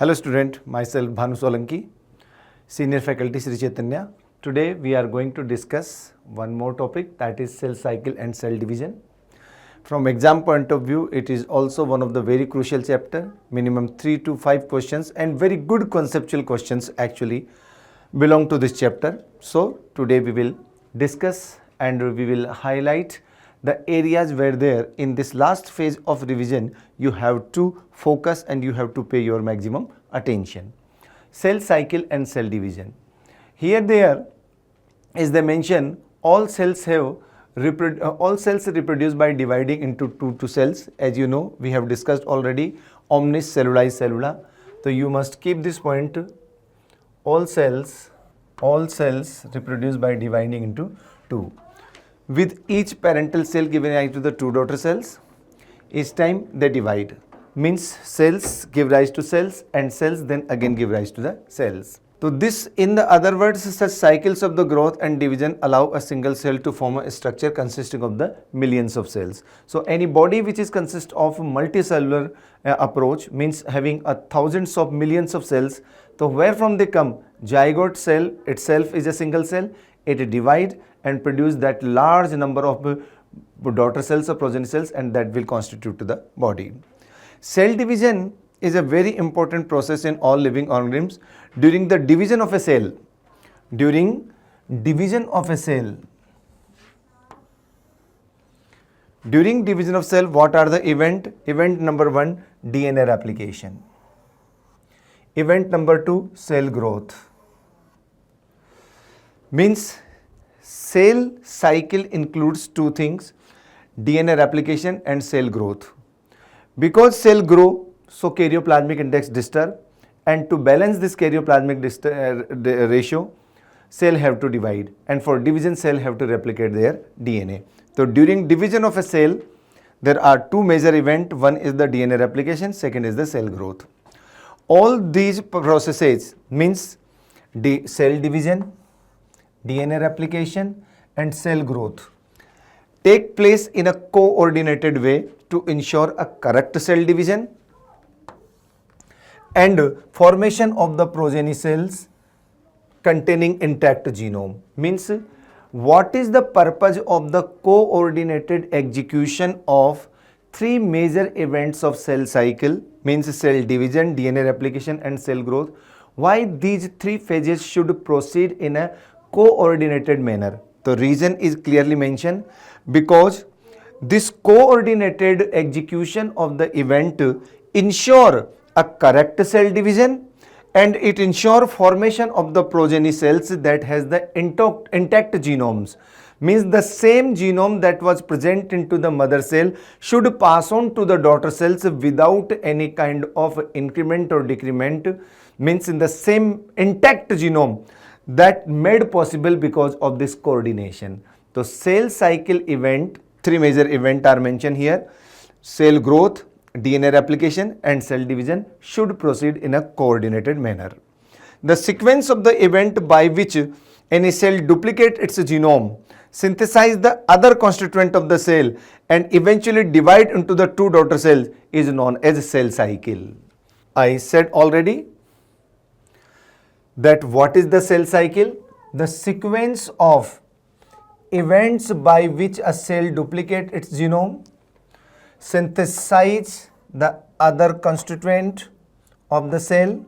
Hello student, myself Bhanu Solanki, Senior Faculty Sri Chaitanya. Today we are going to discuss one more topic, that is cell cycle and cell division. From exam point of view, it is also one of the very crucial chapter, minimum 3 to 5 questions and very good conceptual questions actually belong to this chapter. So today we will discuss and we will highlight the areas where there in this last phase of revision you have to focus and you have to pay your maximum attention. Cell cycle and cell division. Here there is the mention all cells reproduce by dividing into two cells. As you know, we have discussed already omnis celluli cellula. So you must keep this point, all cells reproduce by dividing into two. With each parental cell giving rise to the two daughter cells, each time they divide. Means cells give rise to cells and cells then again give rise to the cells. So this, in the other words, such cycles of the growth and division allow a single cell to form a structure consisting of the millions of cells. So any body which is consist of multicellular approach means having thousands of millions of cells. So where from they come? Zygote cell itself is a single cell. It divide and produce that large number of daughter cells or progeny cells, and that will constitute to the body. Cell division is a very important process in all living organisms. During the division of a cell, what are the event? Event number 1, DNA replication. Event number 2, cell growth. Means cell cycle includes two things, DNA replication and cell growth. Because cell grow, so karyoplasmic index disturb, and to balance this karyoplasmic ratio, cell have to divide, and for division cell have to replicate their DNA. So during division of a cell, there are two major events. One is the DNA replication, second is the cell growth. All these processes means cell division, DNA replication and cell growth take place in a coordinated way to ensure a correct cell division and formation of the progeny cells containing intact genome. Means what is the purpose of the coordinated execution of three major events of cell cycle, means cell division, DNA replication and cell growth? Why these three phases should proceed in a coordinated manner? The reason is clearly mentioned, because this coordinated execution of the event ensure a correct cell division and it ensure formation of the progeny cells that has the intact genomes. Means the same genome that was present into the mother cell should pass on to the daughter cells without any kind of increment or decrement, means in the same intact genome that made possible because of this coordination. So cell cycle event, three major events are mentioned here. Cell growth, DNA replication and cell division should proceed in a coordinated manner. The sequence of the event by which any cell duplicate its genome, synthesize the other constituent of the cell and eventually divide into the two daughter cells is known as cell cycle. I said already that what is the cell cycle? The sequence of events by which a cell duplicate its genome, synthesize the other constituent of the cell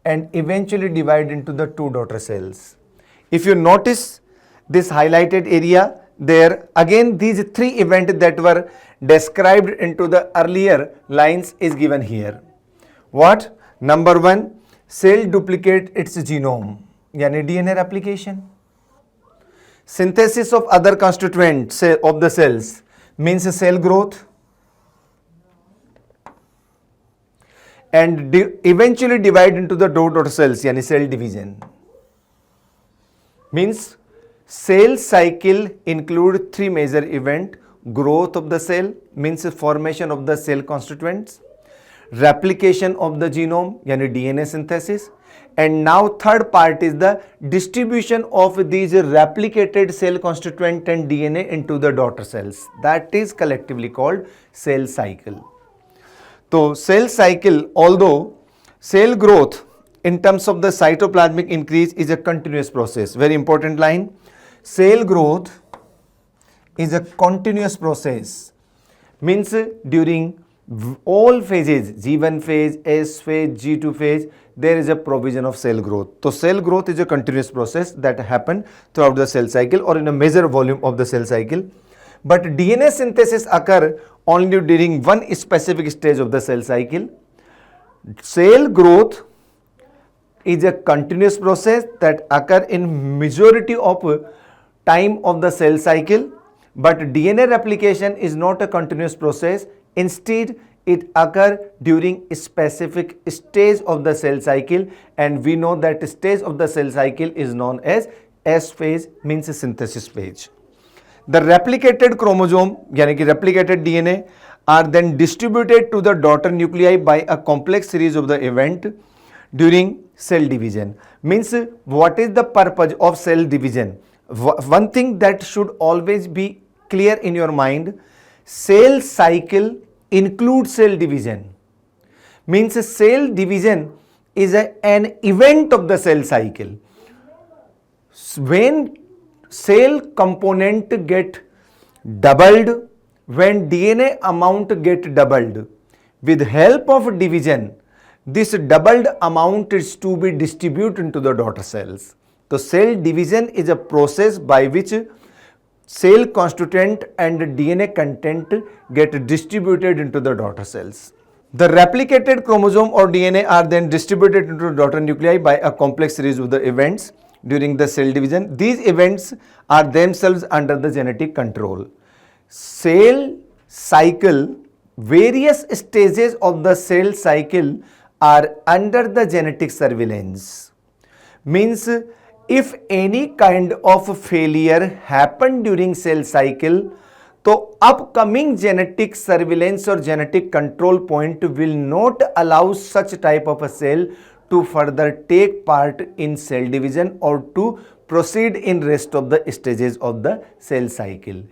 and eventually divide into the two daughter cells. If you notice this highlighted area, there again these three events that were described into the earlier lines is given here. What? Number 1, cell duplicate its genome, yani DNA replication. Synthesis of other constituents of the cells means cell growth, and eventually divide into the daughter cells, yani cell division. Means cell cycle include three major events: growth of the cell means formation of the cell constituents, replication of the genome, yani DNA synthesis, and now third part is the distribution of these replicated cell constituent and DNA into the daughter cells. That is collectively called cell cycle. So cell cycle, although Cell growth in terms of the cytoplasmic increase is a continuous process. Very important line. Cell growth is a continuous process. Means during all phases, G1 phase, S phase, G2 phase, there is a provision of cell growth. So cell growth is a continuous process that happen throughout the cell cycle or in a major volume of the cell cycle. But DNA synthesis occur only during one specific stage of the cell cycle. Cell growth is a continuous process that occur in majority of time of the cell cycle, but DNA replication is not a continuous process. Instead, it occur during a specific stage of the cell cycle, and we know that stage of the cell cycle is known as S phase, means synthesis phase. The replicated chromosome, यानी कि replicated DNA, are then distributed to the daughter nuclei by a complex series of the event during cell division. Means what is the purpose of cell division? One thing that should always be clear in your mind, cell cycle includes cell division. Means cell division is an event of the cell cycle. When cell component get doubled, when DNA amount get doubled, with help of division, this doubled amount is to be distributed into the daughter cells. So cell division is a process by which cell constituent and DNA content get distributed into the daughter cells. The replicated chromosome or DNA are then distributed into daughter nuclei by a complex series of the events during the cell division. These events are themselves under the genetic control. Cell cycle, various stages of the cell cycle are under the genetic surveillance. Means if any kind of failure happened during cell cycle, so upcoming genetic surveillance or genetic control point will not allow such type of a cell to further take part in cell division or to proceed in rest of the stages of the cell cycle.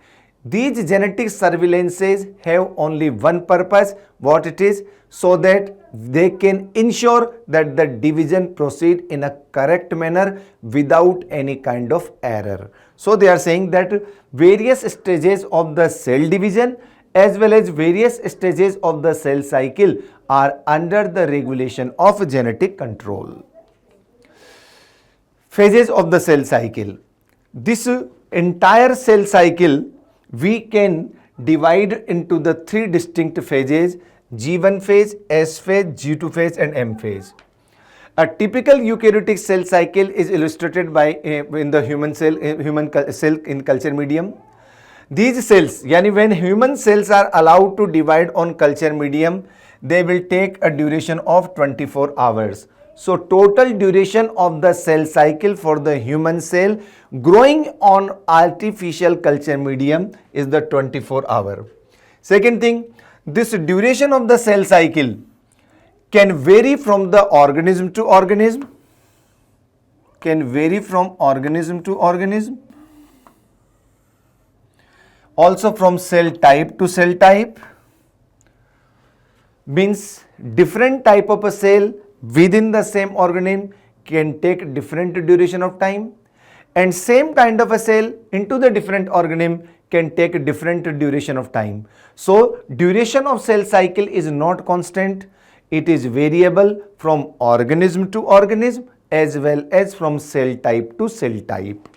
These genetic surveillances have only one purpose, what it is, so that they can ensure that the division proceed in a correct manner without any kind of error. So they are saying that various stages of the cell division as well as various stages of the cell cycle are under the regulation of genetic control. Phases of the cell cycle. This entire cell cycle we can divide into the three distinct phases: G1 phase, S phase, G2 phase and M phase. A typical eukaryotic cell cycle is illustrated by in the human cell in culture medium. These cells, yani when human cells are allowed to divide on culture medium, they will take a duration of 24 hours. So total duration of the cell cycle for the human cell growing on artificial culture medium is the 24 hour. Second thing, this duration of the cell cycle can vary from the organism to organism, also from cell type to cell type. Means different type of a cell within the same organism can take different duration of time, and same kind of a cell into the different organism can take a different duration of time. So duration of cell cycle is not constant, it is variable from organism to organism as well as from cell type to cell type.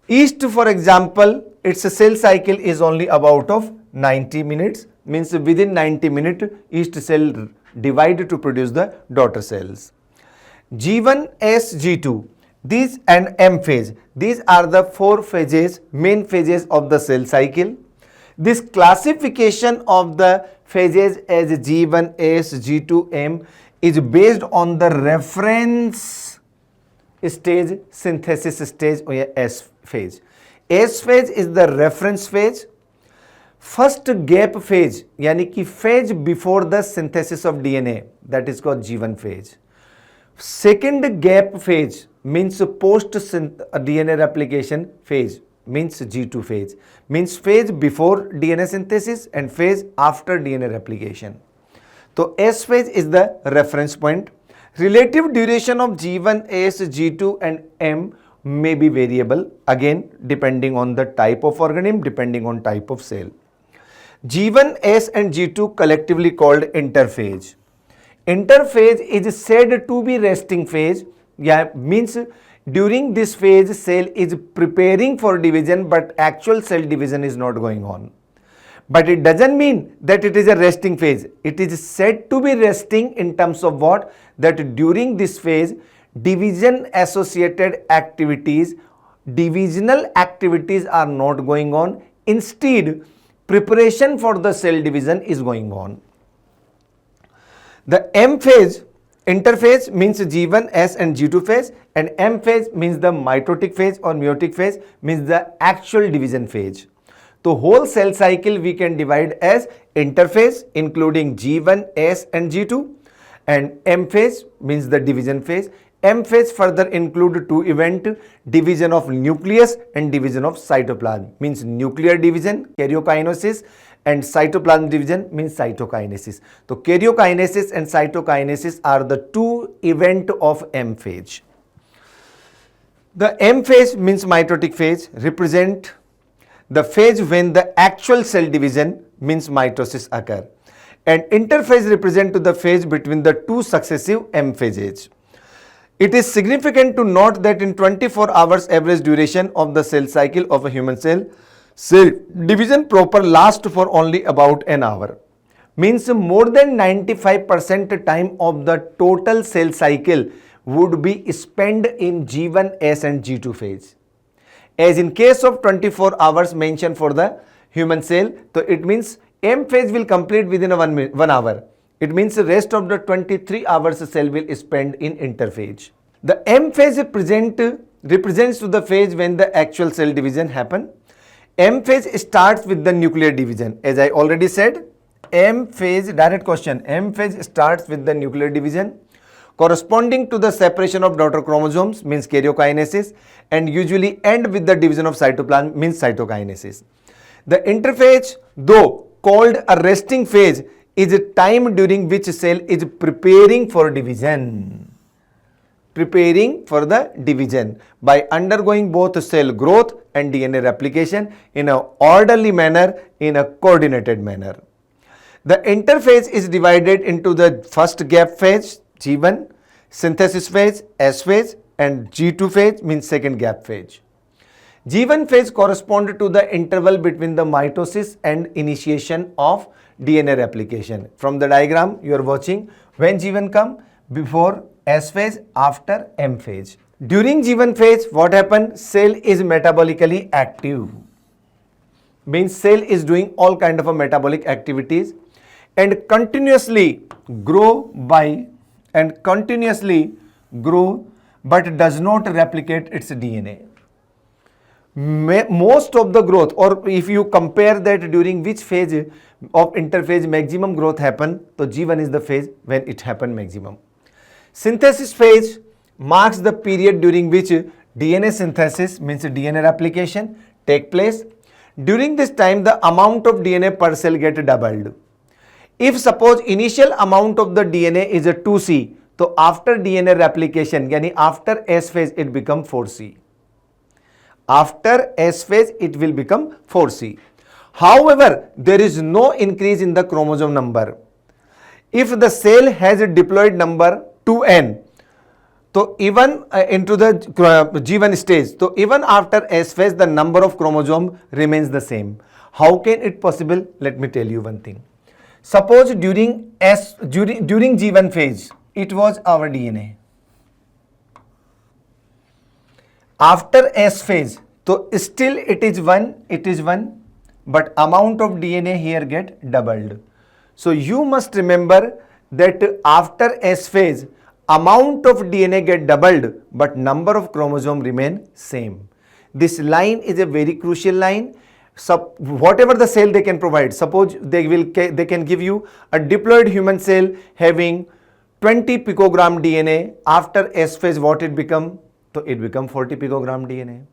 Yeast, for example, its cell cycle is only about of 90 minutes, means within 90 minutes yeast cell divide to produce the daughter cells. G1, S, G2, these and M phase, these are the four phases, main phases of the cell cycle. This classification of the phases as G1, S, G2, M is based on the reference stage, synthesis stage or S phase. S phase is the reference phase. First gap phase, yani ki phase before the synthesis of DNA, that is called G1 phase. Second gap phase means post DNA replication phase, means G2 phase, means phase before DNA synthesis and phase after DNA replication. So S phase is the reference point. Relative duration of G1, S, G2 and M may be variable, again depending on the type of organism, depending on type of cell. G1, S and G2 collectively called interphase. Interphase is said to be resting phase. Means during this phase cell is preparing for division but actual cell division is not going on. But it doesn't mean that it is a resting phase. It is said to be resting in terms of what? That during this phase division associated activities, divisional activities are not going on. Instead, preparation for the cell division is going on. The M phase, interphase means G1, S and G2 phase, and M phase means the mitotic phase or meiotic phase, means the actual division phase. The whole cell cycle we can divide as interphase including G1, S and G2, and M phase means the division phase. M phase further include two events, division of nucleus and division of cytoplasm, means nuclear division, karyokinesis, and cytoplasm division means cytokinesis. So karyokinesis and cytokinesis are the two events of M phase. The M phase means mitotic phase, represent the phase when the actual cell division means mitosis occur, and interphase represent to the phase between the two successive M phases. It is significant to note that in 24 hours average duration of the cell cycle of a human cell, cell division proper lasts for only about an hour. Means more than 95% time of the total cell cycle would be spent in G1, S and G2 phase. As in case of 24 hours mentioned for the human cell, so it means M phase will complete within 1 hour. It means the rest of the 23 hours cell will spend in interphase. The M phase represents to the phase when the actual cell division happen. M phase starts with the nuclear division. As I already said, M phase, direct question, M phase starts with the nuclear division corresponding to the separation of daughter chromosomes means karyokinesis, and usually end with the division of cytoplasm means cytokinesis. The interphase, though called a resting phase, is a time during which cell is preparing for division. Preparing for the division by undergoing both cell growth and DNA replication in an orderly manner, in a coordinated manner. The interphase is divided into the first gap phase, G1, synthesis phase, S phase, and G2 phase means second gap phase. G1 phase corresponds to the interval between the mitosis and initiation of DNA replication. From the diagram you are watching, when G1 come, before S phase, after M phase. During G1 phase, what happens? Cell is metabolically active. Means cell is doing all kind of a metabolic activities and continuously grow but does not replicate its DNA. Most of the growth, or if you compare that during which phase of interphase maximum growth happen, so G1 is the phase when it happen maximum. Synthesis phase marks the period during which DNA synthesis means DNA replication take place. During this time the amount of DNA per cell get doubled. If suppose initial amount of the DNA is a 2C, so after DNA replication, yani after S phase it become 4C. After S phase it will become 4C. However, there is no increase in the chromosome number. If the cell has a diploid number 2n, so even into the G1 stage, so even after S phase the number of chromosome remains the same. How can it possible? Let me tell you one thing. Suppose during G1 phase it was our DNA. After S phase, so still it is 1, but amount of DNA here get doubled. So you must remember that after S phase, amount of DNA get doubled, but number of chromosome remain same. This line is a very crucial line. So whatever the cell they can provide, suppose they can give you a diploid human cell having 20 picogram DNA. After S phase, what it become? So it become 40 picogram DNA.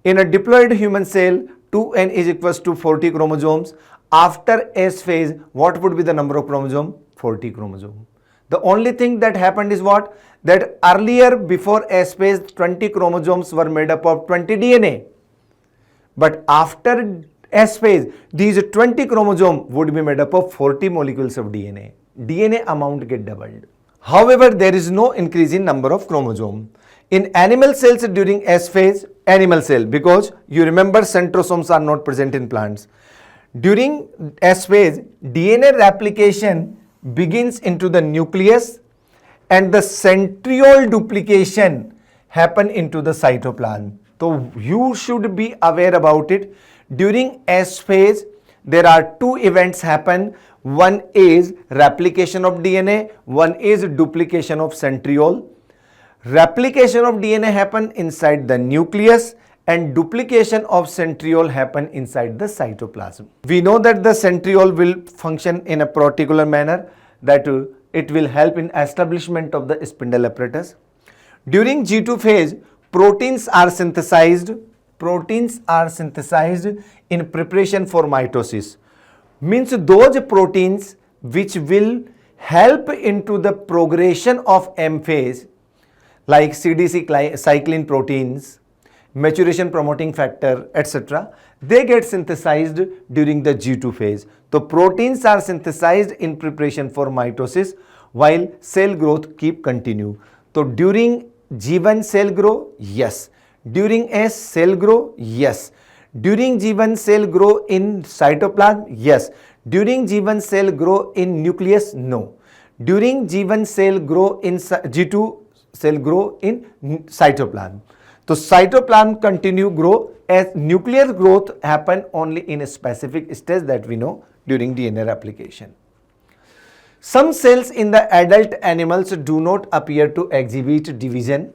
In a diploid human cell, 2n is equals to 40 chromosomes. After S phase, what would be the number of chromosomes? 40 chromosome. The only thing that happened is what? That earlier before S phase 20 chromosomes were made up of 20 DNA. But after S phase, these 20 chromosomes would be made up of 40 molecules of DNA. DNA amount get doubled. However, there is no increase in number of chromosomes. In animal cells during S phase, animal cell, because you remember centrosomes are not present in plants. During S phase, DNA replication begins into the nucleus and the centriole duplication happen into the cytoplasm. So you should be aware about it. During S phase, there are two events happen. One is replication of DNA, one is duplication of centriole. Replication of DNA happen inside the nucleus and duplication of centriole happen inside the cytoplasm. We know that the centriole will function in a particular manner, that it will help in establishment of the spindle apparatus. During G2 phase, proteins are synthesized in preparation for mitosis. Means those proteins which will help into the progression of M phase, like CDC cyclin proteins, maturation promoting factor, etc., they get synthesized during the G2 phase. So proteins are synthesized in preparation for mitosis while cell growth keep continue. So during G1 cell grow, yes. During S cell grow, yes. During G1 cell grow in cytoplasm, yes. During G1 cell grow in nucleus, no. During G1 cell grow in G2 cell grow in cytoplasm. So cytoplasm continue grow, as nuclear growth happen only in a specific stage that we know during DNA replication. Some cells in the adult animals do not appear to exhibit division.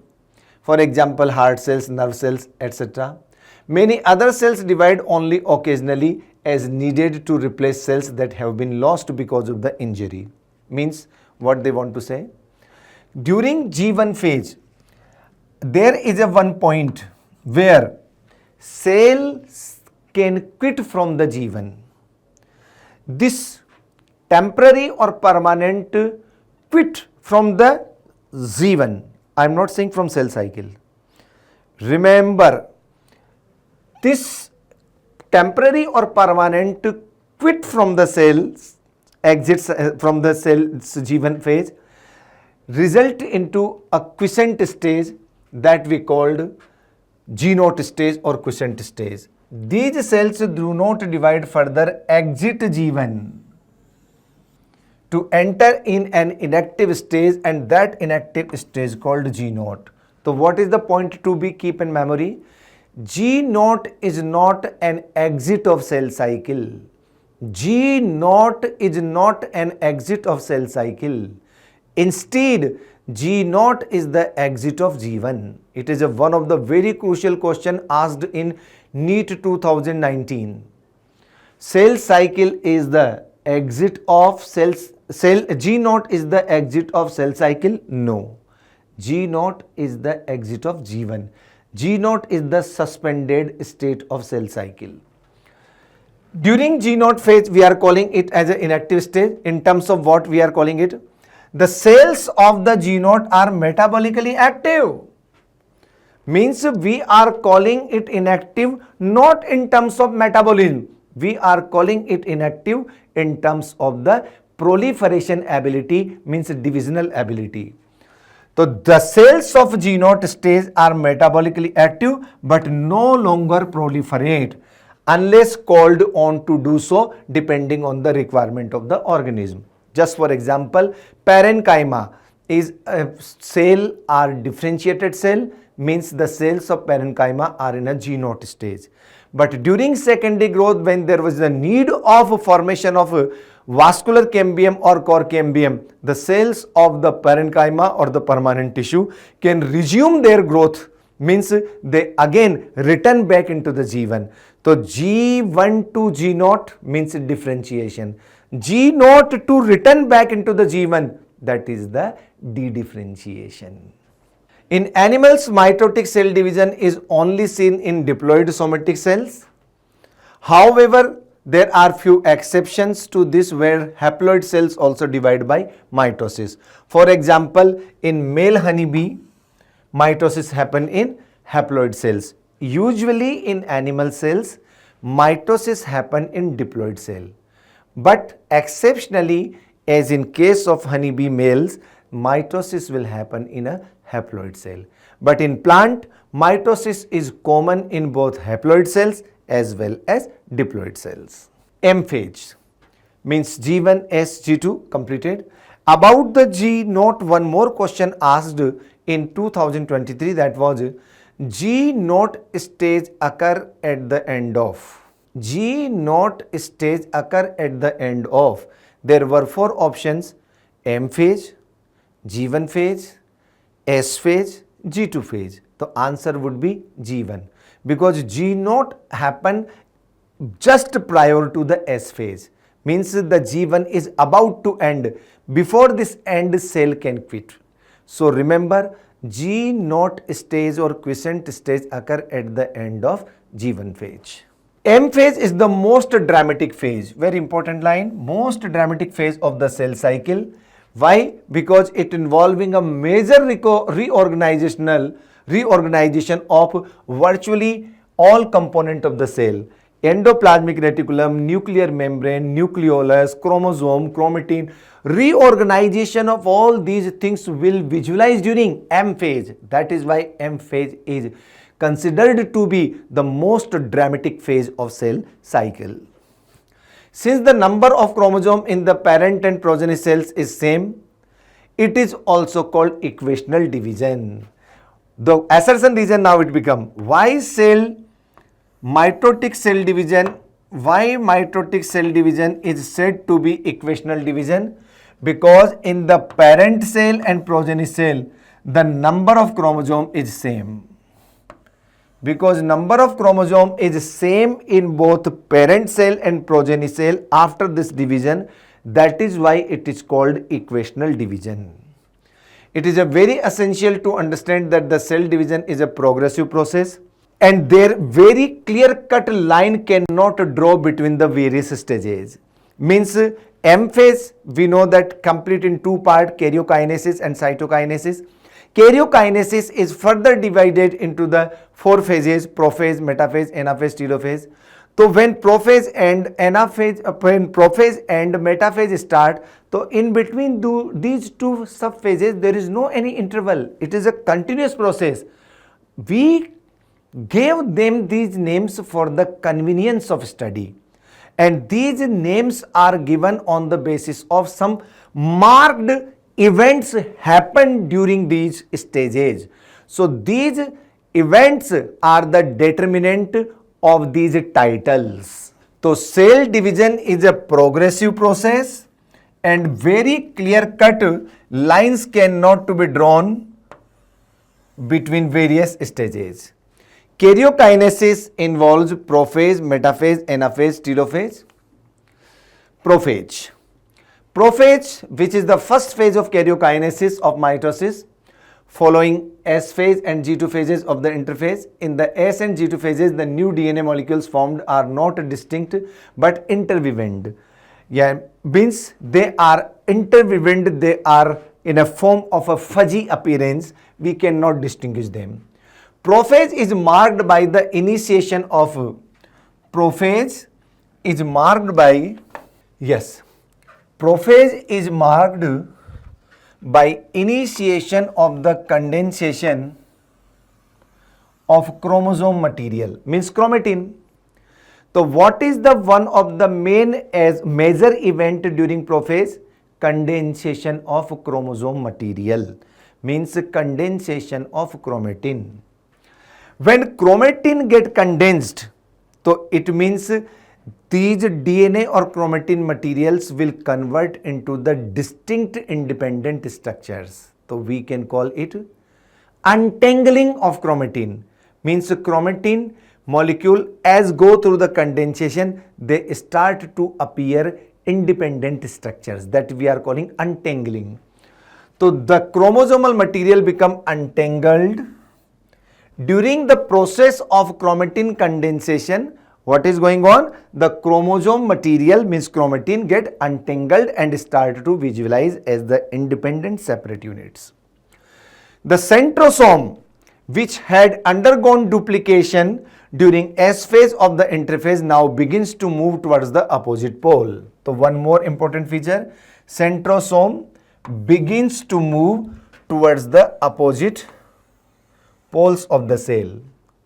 For example, heart cells, nerve cells, etc. Many other cells divide only occasionally as needed to replace cells that have been lost because of the injury. Means what they want to say? During G1 phase, there is a one point where cells can quit from the G1. This temporary or permanent quit from the G1. I am not saying from cell cycle. Remember, this temporary or permanent quit from the cells, exits from the cell's G1 phase, result into a quiescent stage that we called G0 stage or quiescent stage. These cells do not divide further, exit G1 to enter in an inactive stage, and that inactive stage called G0. So what is the point to be keep in memory? G0 is not an exit of cell cycle. G0 is not an exit of cell cycle. Instead, G0 is the exit of G1. It is one of the very crucial question asked in NEET 2019. Cell cycle is the exit of cells. G0 is the exit of cell cycle? No. G0 is the exit of G1. G0 is the suspended state of cell cycle. During G0 phase, we are calling it as an inactive stage. In terms of what we are calling it? The cells of the G0 are metabolically active. Means we are calling it inactive not in terms of metabolism. We are calling it inactive in terms of the proliferation ability, means divisional ability. So the cells of G0 stage are metabolically active but no longer proliferate unless called on to do so depending on the requirement of the organism. Just for example, parenchyma is a cell or differentiated cell, means the cells of parenchyma are in a G0 stage. But during secondary growth, when there was the need of formation of vascular cambium or core cambium, the cells of the parenchyma or the permanent tissue can resume their growth, means they again return back into the G1. So G1 to G0 means differentiation. G0 to return back into the G1, that is the de-differentiation. In animals, mitotic cell division is only seen in diploid somatic cells. However, There are few exceptions to this where haploid cells also divide by mitosis. For example, in male honeybee, mitosis happen in haploid cells. Usually in animal cells, mitosis happen in diploid cell. But exceptionally, as in case of honeybee males, mitosis will happen in a haploid cell. But in plant, mitosis is common in both haploid cells as well as diploid cells. M phase means G1, S, G2 completed. About the G note, one more question asked in 2023, that was G note stage occur at the end of. G note stage occur at the end of. There were four options: M phase, G1 phase, S phase, G2 phase. The answer would be G1 because G note happened just prior to the S phase. Means the G1 is about to end. Before this end, cell can quit. So remember, G note stage or quiescent stage occur at the end of G1 phase. M phase is the most dramatic phase. Very important line. Most dramatic phase of the cell cycle. Why? Because it involving a major reorganization of virtually all component of the cell. Endoplasmic reticulum, nuclear membrane, nucleolus, chromosome, chromatin. Reorganization of all these things will visualize during M phase. That is why M phase is considered to be the most dramatic phase of cell cycle. Since the number of chromosomes in the parent and progeny cells is same, it is also called equational division. The assertion reason now it become why mitotic cell division is said to be equational division, because in the parent cell and progeny cell the number of chromosome is same. Because number of chromosome is same in both parent cell and progeny cell after this division, that is why it is called equational division. It is a very essential to understand that the cell division is a progressive process and there very clear-cut line cannot draw between the various stages. Means M phase, we know that complete in two parts, karyokinesis and cytokinesis. Karyokinesis is further divided into the four phases: prophase, metaphase, anaphase, telophase. So when prophase and metaphase start, so in between these two subphases there is no any interval. It is a continuous process. We gave them these names for the convenience of study, and these names are given on the basis of some marked events happen during these stages. So these events are the determinant of these titles. So cell division is a progressive process and very clear-cut lines cannot to be drawn between various stages. Karyokinesis involves prophase, metaphase, anaphase, telophase. Prophase. Prophase, which is the first phase of karyokinesis of mitosis, following S phase and G2 phases of the interphase. In the S and G2 phases, the new DNA molecules formed are not distinct but interwoven. Yeah, means they are interwoven, they are in a form of a fuzzy appearance, we cannot distinguish them. Prophase is marked by the initiation of prophase is marked by initiation of the condensation of chromosome material, means chromatin. So what is the one of the major event during prophase? Condensation of chromosome material, means condensation of chromatin. When chromatin get condensed, so it means these DNA or chromatin materials will convert into the distinct independent structures. So we can call it untangling of chromatin. Means chromatin molecule as go through the condensation, they start to appear independent structures, that we are calling untangling. So the chromosomal material become untangled. During the process of chromatin condensation, What is going on? The chromosome material means chromatin get untangled and start to visualize as the independent separate units. The centrosome, which had undergone duplication during S phase of the interphase, now begins to move towards the opposite pole. So one more important feature, centrosome begins to move towards the opposite poles of the cell.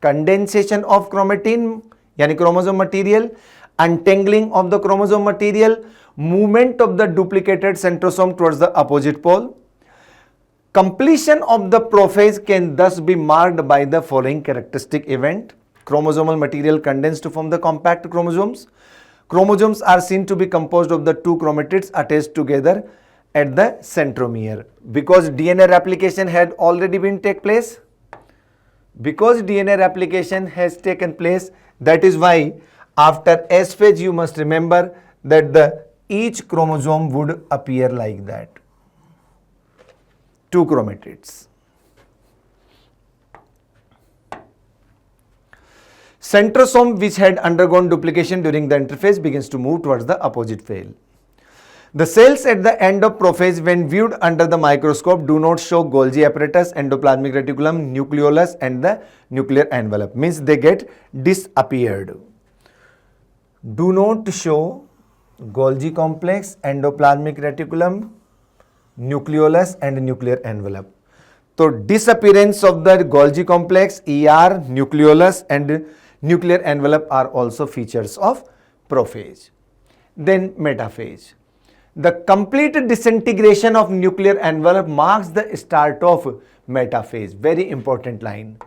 Condensation of chromatin, yani chromosome material, untangling of the chromosome material, movement of the duplicated centrosome towards the opposite pole. Completion of the prophase can thus be marked by the following characteristic event. Chromosomal material condensed to form the compact chromosomes. Chromosomes are seen to be composed of the two chromatids attached together at the centromere. Because DNA replication had already been take place. Because DNA replication has taken place, that is why after S phase you must remember that each chromosome would appear like that. Two chromatids. Centrosome, which had undergone duplication during the interphase, begins to move towards the opposite pole. The cells at the end of prophase, when viewed under the microscope, do not show Golgi apparatus, endoplasmic reticulum, nucleolus and the nuclear envelope. Means they get disappeared. Do not show Golgi complex, endoplasmic reticulum, nucleolus and nuclear envelope. So disappearance of the Golgi complex, ER, nucleolus and nuclear envelope are also features of prophase. Then metaphase. The complete disintegration of nuclear envelope marks the start of metaphase. Very important line.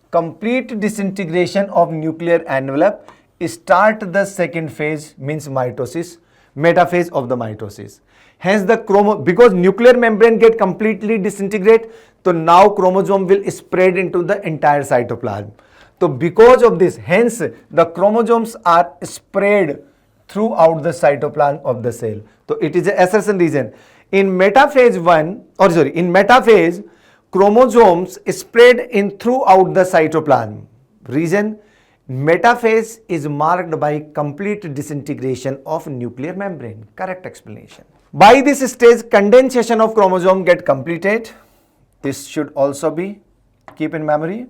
Complete disintegration of nuclear envelope start the second phase, means mitosis, metaphase of the mitosis. Hence because nuclear membrane get completely disintegrate, so now chromosome will spread into the entire cytoplasm. So because of this, hence the chromosomes are spread throughout the cytoplasm of the cell. So it is a assertion reason. In metaphase, chromosomes spread in throughout the cytoplasm. Reason, metaphase is marked by complete disintegration of nuclear membrane. Correct explanation. By this stage, condensation of chromosome get completed. This should also be keep in memory.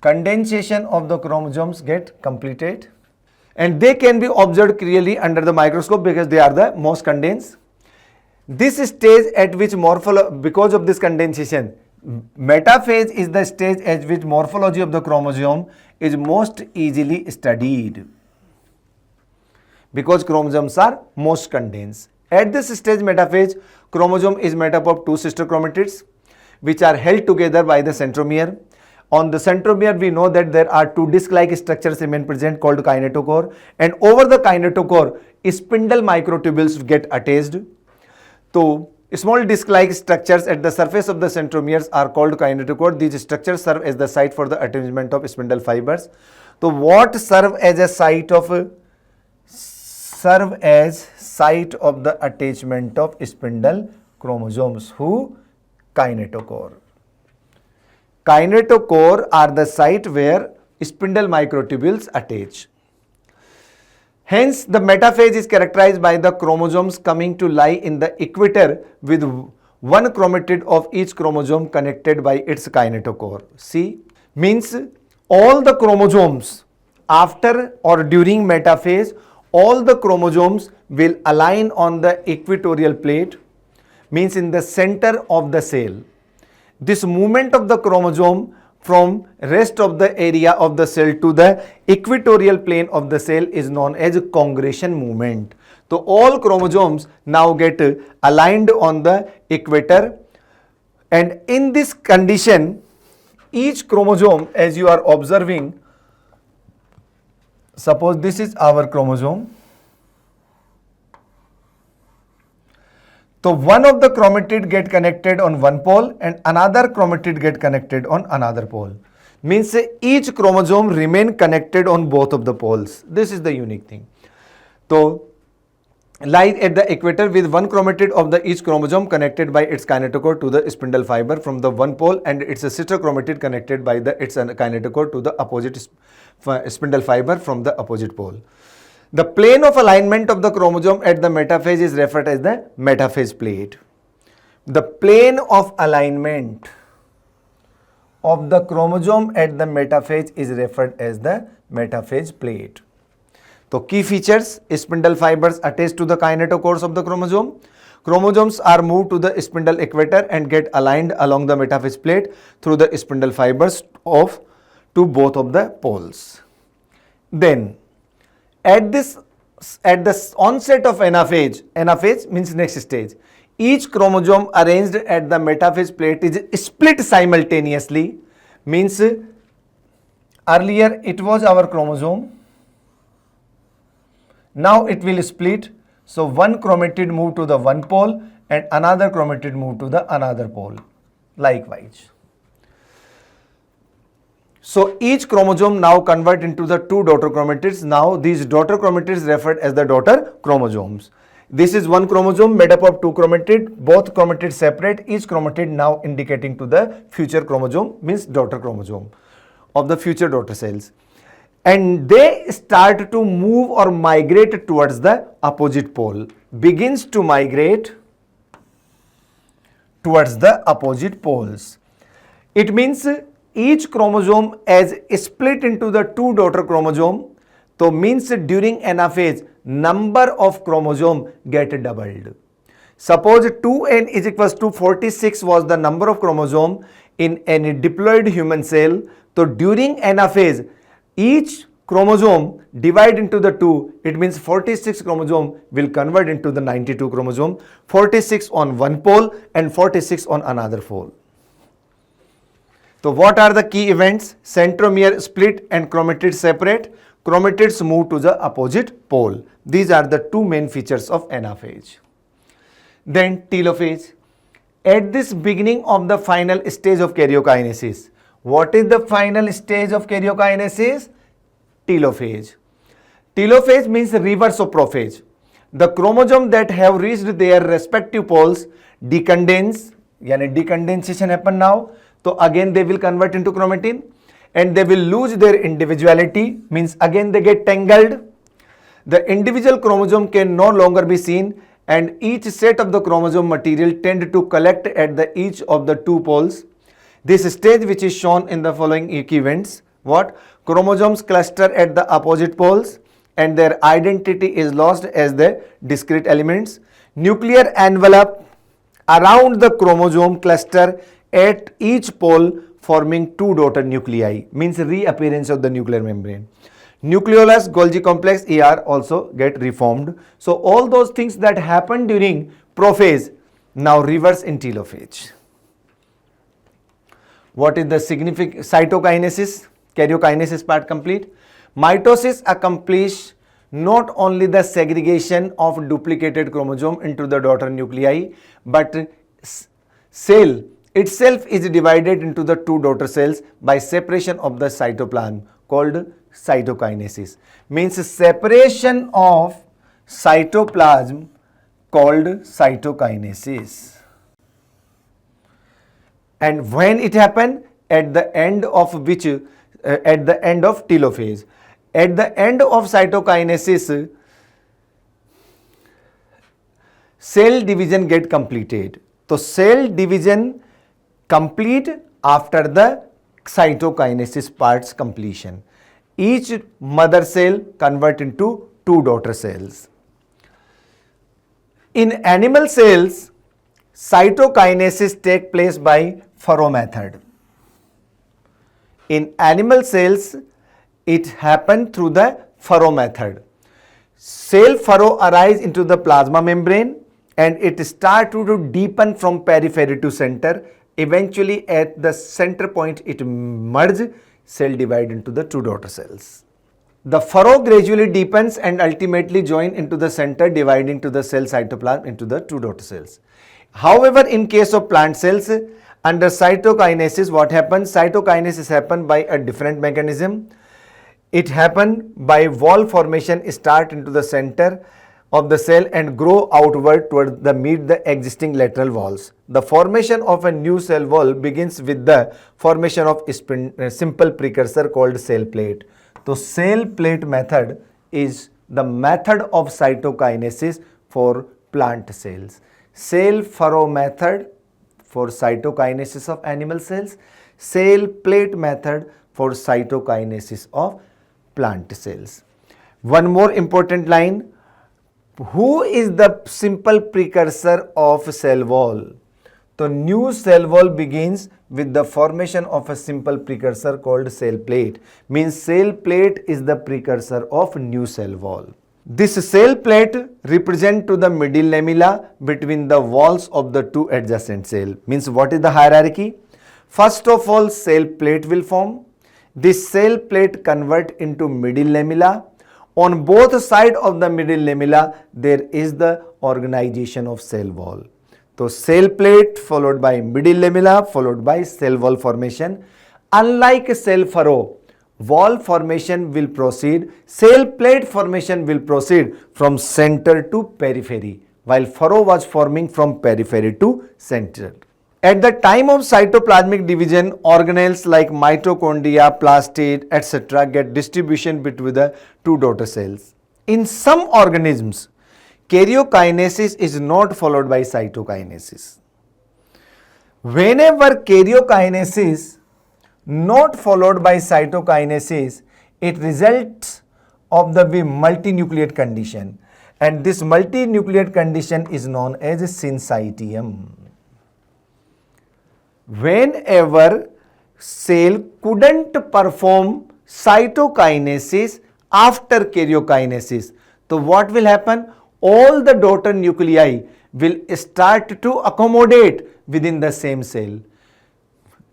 Condensation of the chromosomes get completed. And they can be observed clearly under the microscope because they are the most condensed. This stage at which because of this condensation, metaphase is the stage at which morphology of the chromosome is most easily studied. Because chromosomes are most condensed. At this stage, metaphase, chromosome is made up of two sister chromatids which are held together by the centromere. On the centromere, we know that there are two disc-like structures remain present called kinetochore, and over the kinetochore, spindle microtubules get attached. So, small disc-like structures at the surface of the centromeres are called kinetochore. These structures serve as the site for the attachment of spindle fibers. So, what serve as a site of the attachment of spindle chromosomes? Who? Kinetochore. Kinetochore are the site where spindle microtubules attach. Hence, the metaphase is characterized by the chromosomes coming to lie in the equator with one chromatid of each chromosome connected by its kinetochore. See, means all the chromosomes after or during metaphase, all the chromosomes will align on the equatorial plate, means in the center of the cell. This movement of the chromosome from rest of the area of the cell to the equatorial plane of the cell is known as congregation movement. So all chromosomes now get aligned on the equator, and in this condition each chromosome, as you are observing, suppose this is our chromosome. So one of the chromatid get connected on one pole and another chromatid get connected on another pole. Means each chromosome remain connected on both of the poles. This is the unique thing. So lies at the equator with one chromatid of the each chromosome connected by its kinetochore to the spindle fiber from the one pole, and its sister chromatid connected by its kinetochore to the opposite spindle fiber from the opposite pole. The plane of alignment of the chromosome at the metaphase is referred as the metaphase plate. The plane of alignment of the chromosome at the metaphase is referred as the metaphase plate. So key features: spindle fibers attached to the kinetochores of the chromosome. Chromosomes are moved to the spindle equator and get aligned along the metaphase plate through the spindle fibers to both of the poles. Then at the onset of anaphase means next stage, each chromosome arranged at the metaphase plate is split simultaneously. Means earlier it was our chromosome, now it will split. So one chromatid move to the one pole and another chromatid move to the another pole. Likewise. So each chromosome now convert into the two daughter chromatids. Now these daughter chromatids referred as the daughter chromosomes. This is one chromosome made up of two chromatids, both chromatids separate, each chromatid now indicating to the future chromosome, means daughter chromosome of the future daughter cells. And they start to move or migrate towards the opposite pole, begins to migrate towards the opposite poles. It means each chromosome as split into the two daughter chromosome, so means during anaphase number of chromosome get doubled. Suppose 2n is equals to 46 was the number of chromosome in any diploid human cell. So during anaphase each chromosome divide into the two, it means 46 chromosome will convert into the 92 chromosome, 46 on one pole and 46 on another pole. So what are the key events? Centromere split and chromatids separate. Chromatids move to the opposite pole. These are the two main features of anaphase. Then telophase. At this beginning of the final stage of karyokinesis. What is the final stage of karyokinesis? Telophase. Telophase means reverse of prophase. The chromosome that have reached their respective poles decondense, yani decondensation happen now. So again they will convert into chromatin and they will lose their individuality, means again they get tangled. The individual chromosome can no longer be seen and each set of the chromosome material tend to collect at the each of the two poles. This stage which is shown in the following events. What? Chromosomes cluster at the opposite poles and their identity is lost as the discrete elements. Nuclear envelope around the chromosome cluster at each pole forming two daughter nuclei, means reappearance of the nuclear membrane. Nucleolus, Golgi complex, ER also get reformed. So all those things that happen during prophase now reverse in telophase. What is the significant cytokinesis? Karyokinesis part complete. Mitosis accomplish not only the segregation of duplicated chromosome into the daughter nuclei, but cell itself is divided into the two daughter cells by separation of the cytoplasm, called cytokinesis. Means separation of cytoplasm called cytokinesis. And when it happen? At the end of which? At the end of telophase. At the end of cytokinesis, cell division get completed. So cell division complete after the cytokinesis parts completion. Each mother cell convert into two daughter cells. In animal cells, cytokinesis take place by furrow method. In animal cells, it happen through the furrow method. Cell furrow arise into the plasma membrane and it start to deepen from periphery to center. Eventually at the center point it merge, cell divide into the two daughter cells. The furrow gradually deepens and ultimately join into the center, dividing to the cell cytoplasm into the two daughter cells. However, in case of plant cells, under cytokinesis, what happens? Cytokinesis happen by a different mechanism. It happen by wall formation start into the center. of the cell and grow outward toward the meet the existing lateral walls. The formation of a new cell wall begins with the formation of simple precursor called cell plate. So cell plate method is the method of cytokinesis for plant cells. Cell furrow method for cytokinesis of animal cells. Cell plate method for cytokinesis of plant cells. One more important line. Who is the simple precursor of cell wall? The new cell wall begins with the formation of a simple precursor called cell plate. Means cell plate is the precursor of new cell wall. This cell plate represents to the middle lamella between the walls of the two adjacent cells. Means what is the hierarchy? First of all, cell plate will form. This cell plate convert into middle lamella. On both sides of the middle lamella, there is the organization of cell wall. So cell plate followed by middle lamella followed by cell wall formation. Unlike cell furrow, wall formation will proceed, cell plate formation will proceed from center to periphery, while furrow was forming from periphery to center. At the time of cytoplasmic division, organelles like mitochondria, plastid, etc. get distribution between the two daughter cells. In some organisms, karyokinesis is not followed by cytokinesis. Whenever karyokinesis not followed by cytokinesis, it results of the multinucleate condition, and this multinucleate condition is known as syncytium. Whenever cell couldn't perform cytokinesis after karyokinesis, so what will happen? All the daughter nuclei will start to accommodate within the same cell.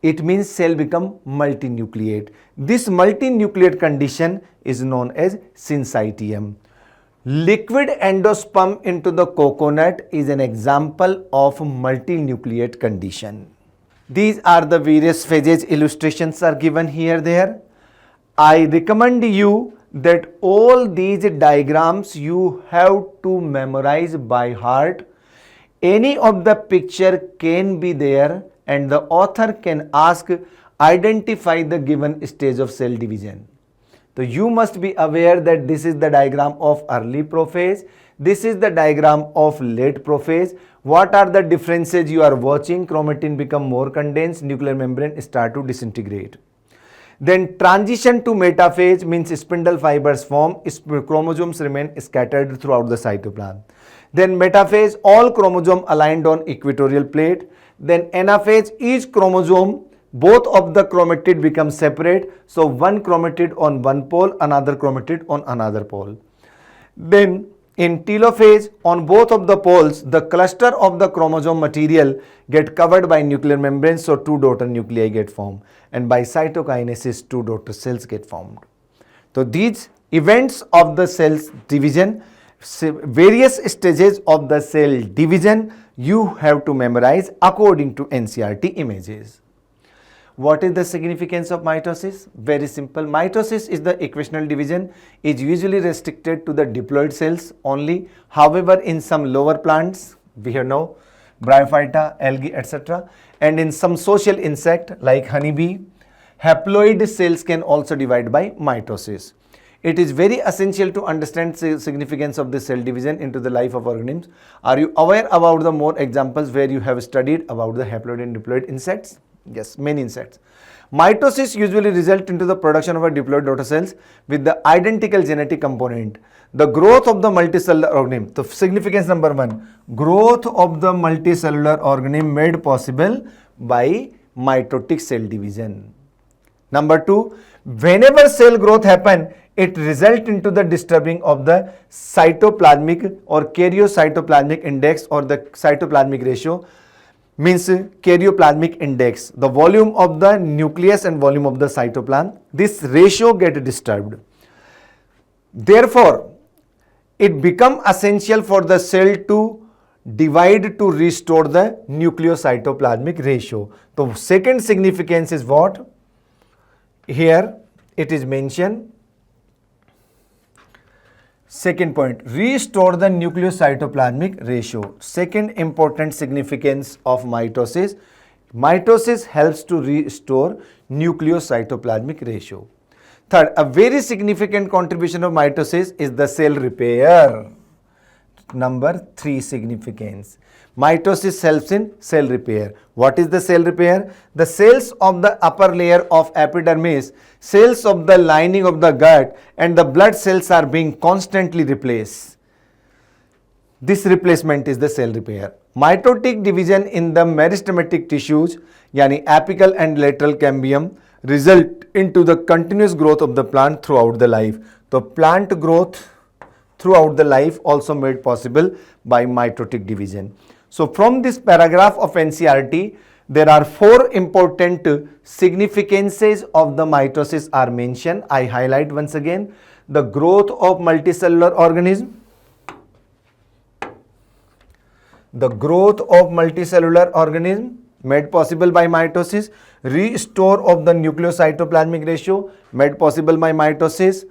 It means cell become multinucleate. This multinucleate condition is known as syncytium. Liquid endosperm into the coconut is an example of multinucleate condition. These are the various phases. Illustrations are given here there. I recommend you that all these diagrams you have to memorize by heart. Any of the picture can be there and the author can ask, identify the given stage of cell division. So you must be aware that this is the diagram of early prophase. This is the diagram of late prophase. What are the differences you are watching? Chromatin become more condensed, nuclear membrane start to disintegrate. Then transition to metaphase means spindle fibers form, chromosomes remain scattered throughout the cytoplasm. Then metaphase, all chromosome aligned on equatorial plate. Then anaphase, each chromosome, both of the chromatid become separate. So one chromatid on one pole, another chromatid on another pole. Then in telophase, on both of the poles, the cluster of the chromosome material get covered by nuclear membranes, so two daughter nuclei get formed. And by cytokinesis, two daughter cells get formed. So these events of the cell's division, various stages of the cell division, you have to memorize according to NCERT images. What is the significance of mitosis? Very simple. Mitosis is the equational division, is usually restricted to the diploid cells only. However, in some lower plants, we have now bryophyta, algae, etc. And in some social insect like honeybee, haploid cells can also divide by mitosis. It is very essential to understand the significance of this cell division into the life of organisms. Are you aware about the more examples where you have studied about the haploid and diploid insects? Yes, many insects. Mitosis usually results into the production of a diploid daughter cells with the identical genetic component. The growth of the multicellular organism. So significance number one, growth of the multicellular organism made possible by mitotic cell division. Number two, whenever cell growth happen, it results into the disturbing of the cytoplasmic or karyocytoplasmic index or the cytoplasmic ratio, means karyoplasmic index, the volume of the nucleus and volume of the cytoplasm. This ratio get disturbed. Therefore, it become essential for the cell to divide to restore the nucleocytoplasmic ratio. So second significance is what? Here it is mentioned. Second point, restore the nucleocytoplasmic ratio. Second important significance of mitosis. Mitosis helps to restore nucleocytoplasmic ratio. Third, a very significant contribution of mitosis is the cell repair. Number 3 significance. Mitosis helps in cell repair. What is the cell repair? The cells of the upper layer of epidermis, cells of the lining of the gut, and the blood cells are being constantly replaced. This replacement is the cell repair. Mitotic division in the meristematic tissues, yani apical and lateral cambium, result into the continuous growth of the plant throughout the life. So plant growth throughout the life also made possible by mitotic division. So from this paragraph of NCERT, there are 4 important significances of the mitosis are mentioned. I highlight once again: the growth of multicellular organism, the growth of multicellular organism made possible by mitosis, restore of the nucleocytoplasmic ratio made possible by mitosis,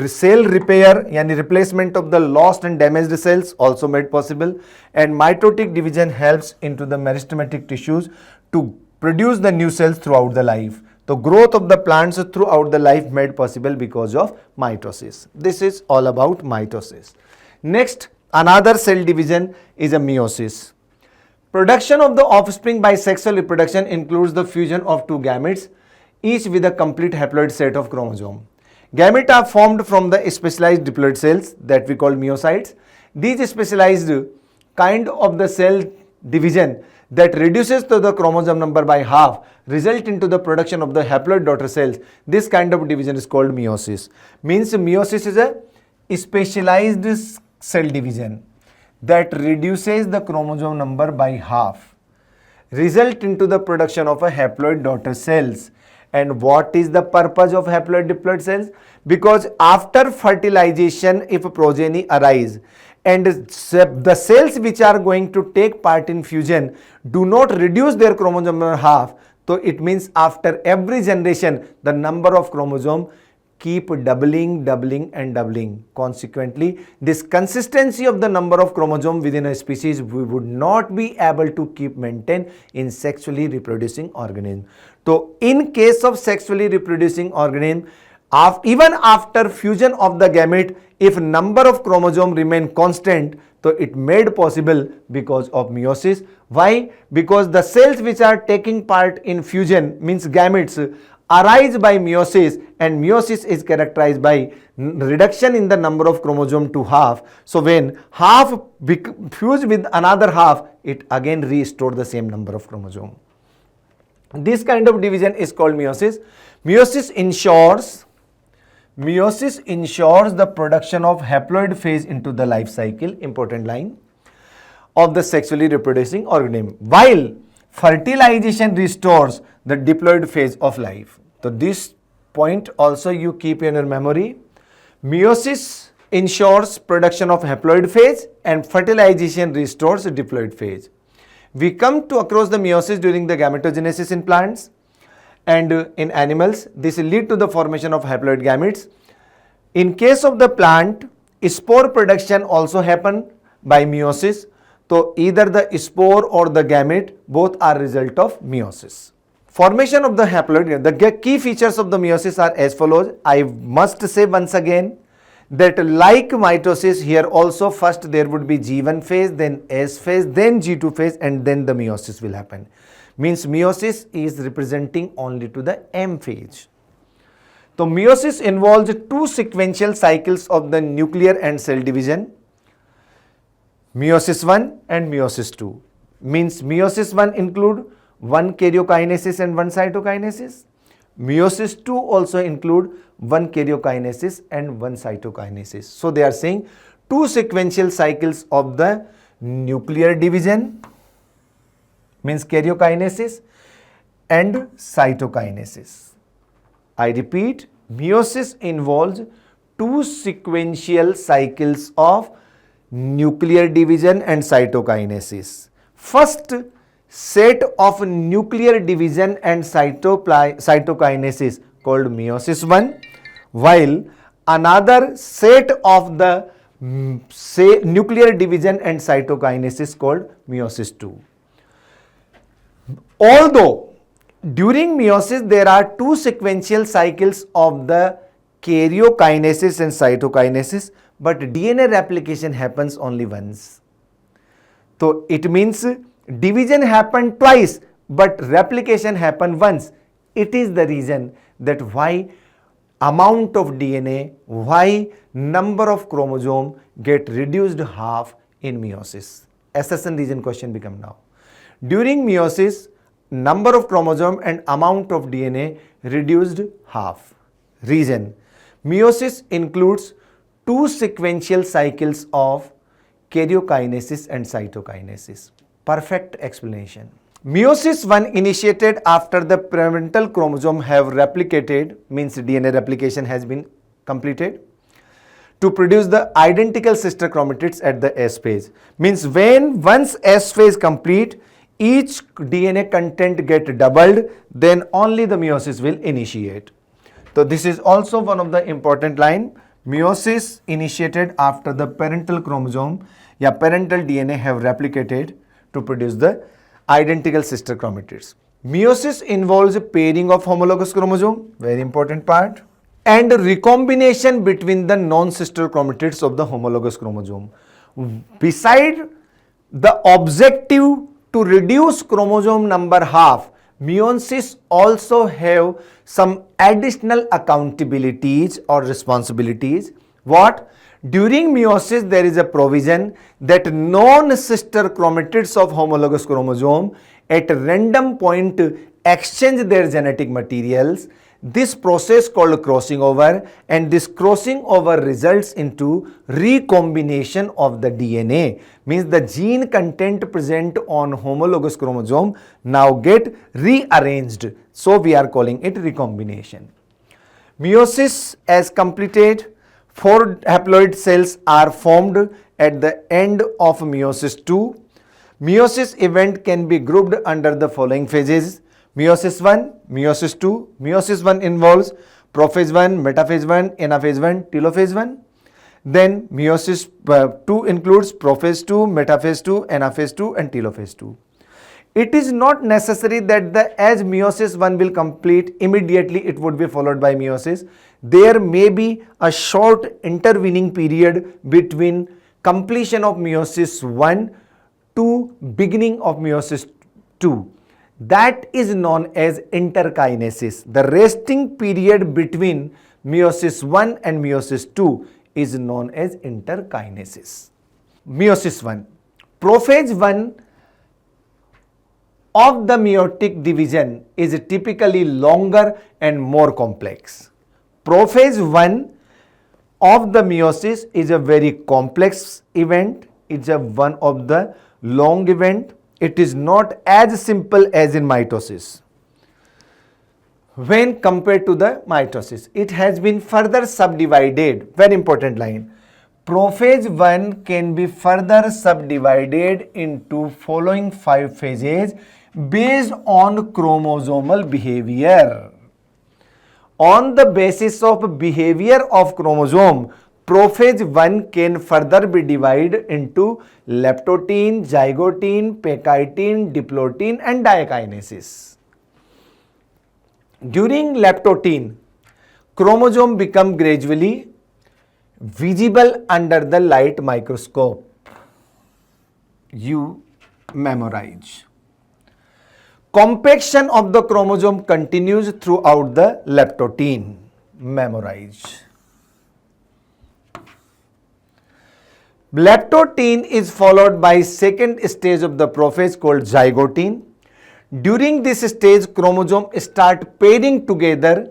cell repair yani replacement of the lost and damaged cells also made possible, and mitotic division helps into the meristematic tissues to produce the new cells throughout the life. The growth of the plants throughout the life made possible because of mitosis. This is all about mitosis. Next, another cell division is a meiosis. Production of the offspring by sexual reproduction includes the fusion of 2 gametes, each with a complete haploid set of chromosomes. Gametes are formed from the specialized diploid cells that we call meiocytes. These specialized kind of the cell division that reduces to the chromosome number by half result into the production of the haploid daughter cells. This kind of division is called meiosis. Means meiosis is a specialized cell division that reduces the chromosome number by half, result into the production of a haploid daughter cells. And what is the purpose of haploid diploid cells? Because after fertilization, if progeny arise and the cells which are going to take part in fusion do not reduce their chromosome number half, so it means after every generation the number of chromosome keep doubling and doubling. Consequently, this consistency of the number of chromosome within a species we would not be able to keep maintain in sexually reproducing organism. So in case of sexually reproducing organism, even after fusion of the gamete, if number of chromosome remain constant, so it made possible because of meiosis. Why? Because the cells which are taking part in fusion, means gametes, arise by meiosis, and meiosis is characterized by reduction in the number of chromosome to half. So when half fuse with another half, it again restore the same number of chromosome. This kind of division is called meiosis. Meiosis ensures the production of haploid phase into the life cycle, important line, of the sexually reproducing organism, while fertilization restores the diploid phase of life. So this point also you keep in your memory. Meiosis ensures production of haploid phase and fertilization restores the diploid phase. We come to across the meiosis during the gametogenesis in plants and in animals. This will lead to the formation of haploid gametes. In case of the plant, spore production also happen by meiosis. So either the spore or the gamete, both are result of meiosis. Formation of the haploid, the key features of the meiosis are as follows. I must say once again that like mitosis, here also first there would be G1 phase, then S phase, then G2 phase, and then the meiosis will happen. Means meiosis is representing only to the M phase. So meiosis involves 2 sequential cycles of the nuclear and cell division. Meiosis 1 and meiosis 2. Means meiosis 1 include 1 karyokinesis and 1 cytokinesis. Meiosis 2 also include 1 karyokinesis and 1 cytokinesis. So they are saying 2 sequential cycles of the nuclear division, means karyokinesis, and cytokinesis. I repeat, meiosis involves 2 sequential cycles of nuclear division and cytokinesis. First set of nuclear division and cytokinesis called meiosis 1, while another set of the say nuclear division and cytokinesis called meiosis 2. Although during meiosis there are two sequential cycles of the karyokinesis and cytokinesis, but DNA replication happens only once. So it means division happened twice, but replication happened once. It is the reason that why amount of DNA, why number of chromosome get reduced half in meiosis. Assessment reason question become now. During meiosis, number of chromosome and amount of DNA reduced half. Reason: meiosis includes two sequential cycles of karyokinesis and cytokinesis. Perfect explanation. Meiosis 1 initiated after the parental chromosome have replicated, means DNA replication has been completed, to produce the identical sister chromatids at the S phase. Means when once S phase complete, each DNA content get doubled, then only the meiosis will initiate. So this is also one of the important line. Meiosis initiated after the parental chromosome, parental DNA have replicated to produce the identical sister chromatids. Meiosis involves a pairing of homologous chromosome, very important part, and recombination between the non-sister chromatids of the homologous chromosome. Beside the objective to reduce chromosome number half, meiosis also have some additional accountabilities or responsibilities. What? During meiosis, there is a provision that non-sister chromatids of homologous chromosome at a random point exchange their genetic materials. This process called crossing over, and this crossing over results into recombination of the DNA. Means the gene content present on homologous chromosome now get rearranged. So we are calling it recombination. Meiosis as completed, 4 haploid cells are formed at the end of meiosis 2. Meiosis event can be grouped under the following phases: meiosis 1, meiosis 2. Meiosis 1 involves prophase 1, metaphase 1, anaphase 1, telophase 1. Then meiosis 2 includes prophase 2, metaphase 2, anaphase 2 and telophase 2. It is not necessary that as meiosis 1 will complete, immediately it would be followed by meiosis. There may be a short intervening period between completion of meiosis 1 to beginning of meiosis 2. That is known as interkinesis. The resting period between meiosis 1 and meiosis 2 is known as interkinesis. Meiosis 1. Prophase 1 of the meiotic division is typically longer and more complex. Prophase 1 of the meiosis is a very complex event. It's one of the long event. It is not as simple as in mitosis. When compared to the mitosis, it has been further subdivided. Very important line. Prophase 1 can be further subdivided into following 5 phases based on chromosomal behavior. On the basis of behavior of chromosome, prophase 1 can further be divided into leptotene, zygotene, pectine, diplotene and diakinesis. During leptotene, chromosome become gradually visible under the light microscope. You memorize. Compaction of the chromosome continues throughout the leptotene. Memorize. Leptotene is followed by second stage of the prophase called zygotene. During this stage, chromosomes start pairing together,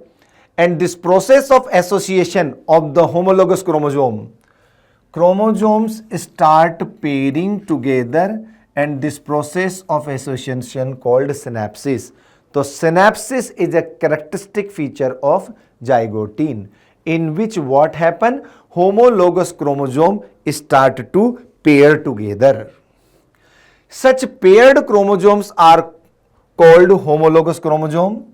and this process of association of the homologous chromosomes start pairing together, and this process of association called synapsis. So synapsis is a characteristic feature of zygotene, in which what happen? Homologous chromosome start to pair together. Such paired chromosomes are called homologous chromosome.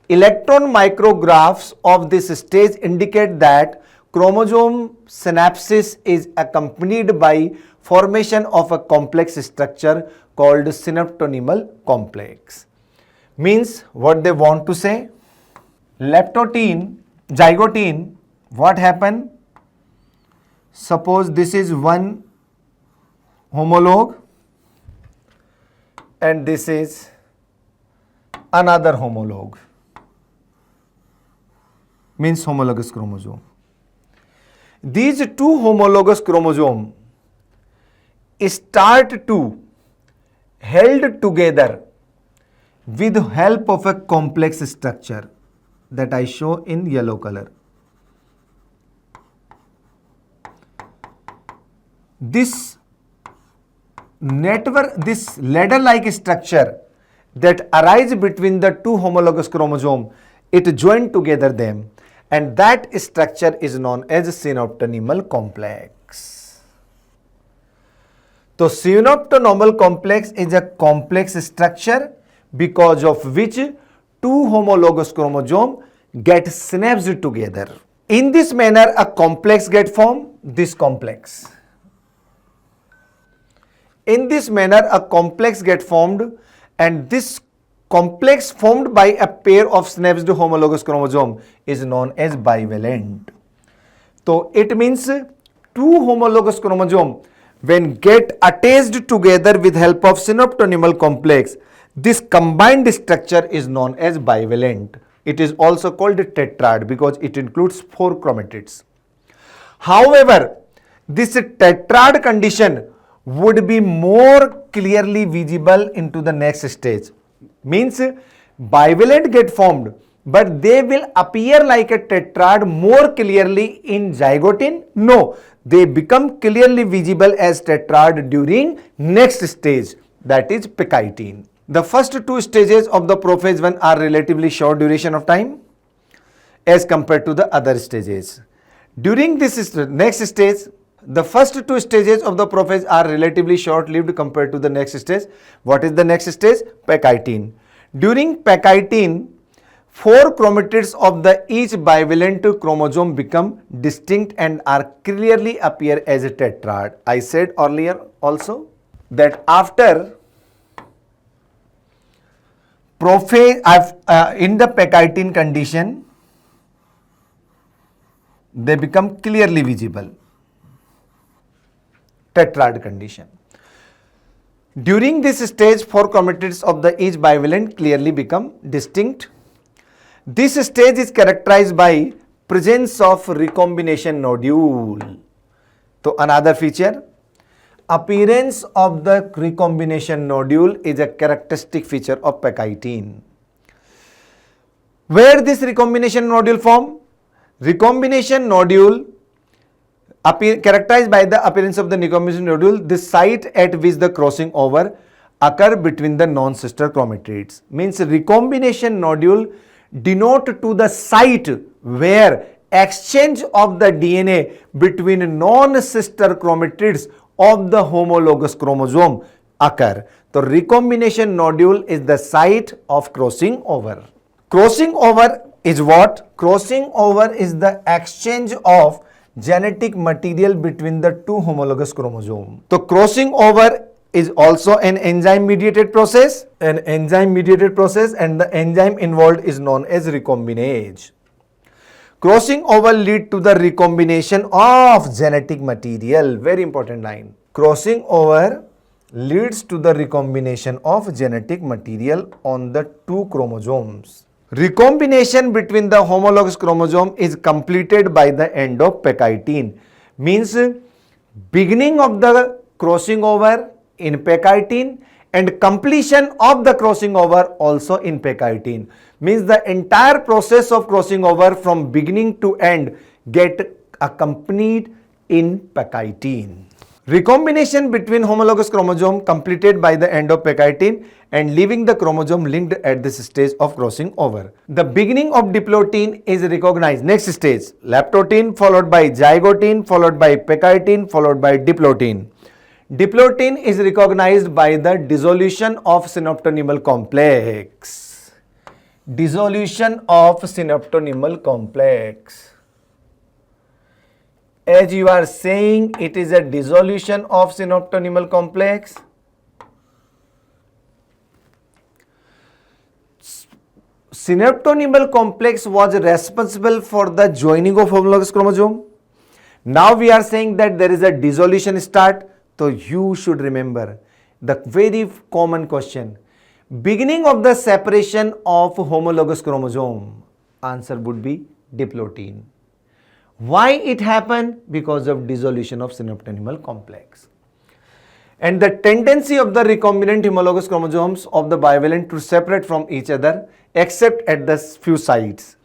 Electron micrographs of this stage indicate that chromosome synapsis is accompanied by formation of a complex structure called synaptonymal complex. Means what they want to say? Zygote, what happened? Suppose this is one homologue and this is another homologue, means homologous chromosome. These two homologous chromosomes start to held together with the help of a complex structure that I show in yellow color. This network, this ladder-like structure that arises between the two homologous chromosomes, it joined together them, and that structure is known as synaptonymal complex. So synaptonymal complex is a complex structure because of which two homologous chromosomes get synapsed together. In this manner, a complex get formed, this complex. In this manner, a complex get formed, and this complex formed by a pair of synapsed homologous chromosome is known as bivalent. So it means two homologous chromosome when get attached together with help of synaptonymal complex, this combined structure is known as bivalent. It is also called a tetrad because it includes 4 chromatids. However, this tetrad condition would be more clearly visible into the next stage. Means bivalent get formed, but they will appear like a tetrad more clearly in zygote? No, they become clearly visible as tetrad during next stage, that is pectine. The first 2 stages of the prophase 1 are relatively short duration of time as compared to the other stages. During this next stage, the first 2 stages of the prophase are relatively short-lived compared to the next stage. What is the next stage? Pectine. During pectine, 4 chromatids of the each bivalent chromosome become distinct and are clearly appear as a tetrad. I said earlier also that after prophase, in the pectine condition, they become clearly visible. Tetrad condition. During this stage, 4 chromatids of the each bivalent clearly become distinct. This stage is characterized by presence of recombination nodule. So another feature, appearance of the recombination nodule is a characteristic feature of pectine. Where this recombination nodule form? Recombination nodule characterized by the appearance of the recombination nodule, the site at which the crossing over occur between the non-sister chromatids. Means recombination nodule denote to the site where exchange of the DNA between non-sister chromatids of the homologous chromosome occur. So recombination nodule is the site of crossing over. Crossing over is what? Crossing over is the exchange of genetic material between the 2 homologous chromosomes. So crossing over is also an enzyme mediated process, and the enzyme involved is known as recombinase. Crossing over lead to the recombination of genetic material. Very important line. Crossing over leads to the recombination of genetic material on the 2 chromosomes. Recombination between the homologous chromosome is completed by the end of pectine. Means beginning of the crossing over in pectine and completion of the crossing over also in pectine. Means the entire process of crossing over from beginning to end get accompanied in pectine. Recombination between homologous chromosome completed by the end of pectine and leaving the chromosome linked at this stage of crossing over. The beginning of diplotin is recognized. Next stage, leptotin followed by zygote followed by pectine followed by diplotin. Diplotin is recognized by the dissolution of synaptonymal complex. Dissolution of synaptonymal complex. as you are saying, it is a dissolution of synaptonymal complex. Synaptonymal complex was responsible for the joining of homologous chromosome. Now we are saying that there is a dissolution start. So you should remember the very common question. Beginning of the separation of homologous chromosome, answer would be diplotin. Why it happened? Because of dissolution of synaptonymal complex. And the tendency of the recombinant homologous chromosomes of the bivalent to separate from each other except at the few sites.